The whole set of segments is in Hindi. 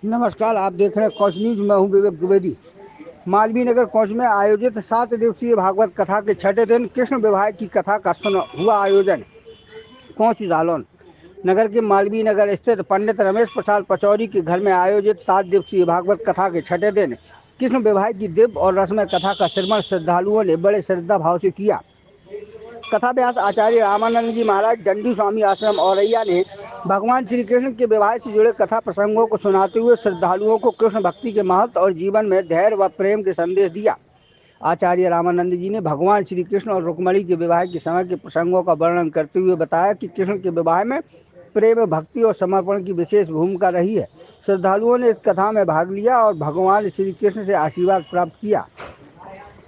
नमस्कार, आप देख रहे हैं कौच न्यूज। मैं हूं विवेक द्विवेदी। मालवीय नगर कौच में आयोजित 7 दिवसीय भागवत कथा के छठे दिन कृष्ण विवाह की कथा का हुआ आयोजन। कौच जालौन नगर के मालवीय नगर स्थित पंडित रमेश प्रसाद पचौरी के घर में आयोजित 7 दिवसीय भागवत कथा के छठे दिन कृष्ण विवाह की दिव्य और रसमय कथा का श्रवण श्रद्धालुओं ने बड़े श्रद्धा भाव से किया। कथा व्यास आचार्य रामानंद जी महाराज दंडी स्वामी आश्रम औरैया ने भगवान श्री कृष्ण के विवाह से जुड़े कथा प्रसंगों को सुनाते हुए श्रद्धालुओं को कृष्ण भक्ति के महत्व और जीवन में धैर्य व प्रेम के संदेश दिया। आचार्य रामानंद जी ने भगवान श्री कृष्ण और रुक्मणी के विवाह के समय के प्रसंगों का वर्णन करते हुए बताया कि कृष्ण के विवाह में प्रेम, भक्ति और समर्पण की विशेष भूमिका रही है। श्रद्धालुओं ने इस कथा में भाग लिया और भगवान श्री कृष्ण से आशीर्वाद प्राप्त किया।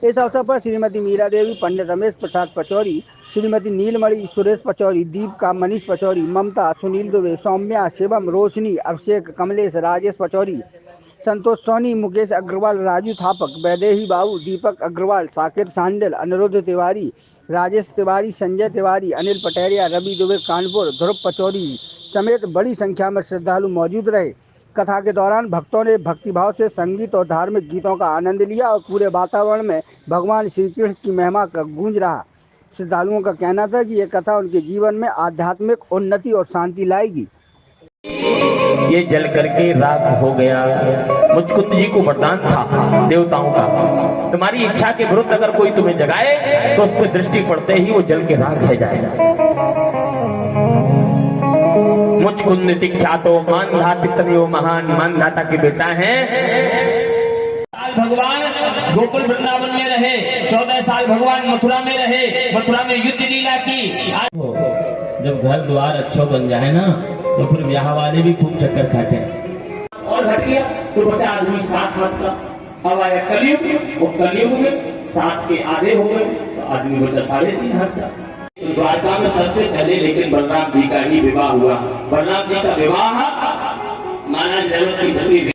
इस अवसर पर श्रीमती मीरा देवी, पंडित रमेश प्रसाद पचौरी, श्रीमती नीलमणि, सुरेश पचौरी, दीपिका, मनीष पचौरी, ममता, सुनील दुबे, सौम्या, शिवम, रोशनी, अभिषेक, कमलेश, राजेश पचौरी, संतोष सोनी, मुकेश अग्रवाल, राजू थापक, वैदेही बाबू, दीपक अग्रवाल, साकिर सांडिल, अनिरुद्ध तिवारी, राजेश तिवारी, संजय तिवारी, अनिल पटेरिया, रवि दुबे कानपुर, ध्रुव पचौरी समेत बड़ी संख्या में श्रद्धालु मौजूद रहे। कथा के दौरान भक्तों ने भक्तिभाव से संगीत और धार्मिक गीतों का आनंद लिया और पूरे वातावरण में भगवान श्री कृष्ण की महिमा का गूंज रहा। श्रद्धालुओं का कहना था कि यह कथा उनके जीवन में आध्यात्मिक उन्नति और शांति लाएगी। ये जल करके राख हो गया। मुझको जी को वरदान था देवताओं का, तुम्हारी इच्छा के विरुद्ध अगर कोई तुम्हें जगाए तो उस पर दृष्टि पड़ते ही वो जल के राख है जाएगा। मुझकुंद ख्यातो मानधातितयो महान, मानधाता के बेटा है। भगवान गोकुल वृंदावन में रहे, 14 साल भगवान मथुरा में रहे, मथुरा में युद्ध लीला की। जब घर द्वार अच्छा बन जाए ना तो फिर ब्याह वाले भी खूब चक्कर खाते हैं। और घट गया तो बचा आदमी 7 हाथ का। अब आया कलयुग, वो कलयुग में 7 के आधे हो गए तो आदमी बचा 3.5 हाथ का। द्वारका में सबसे पहले लेकिन बलराम जी का ही विवाह हुआ। बलराम जी का विवाह माना जरूर की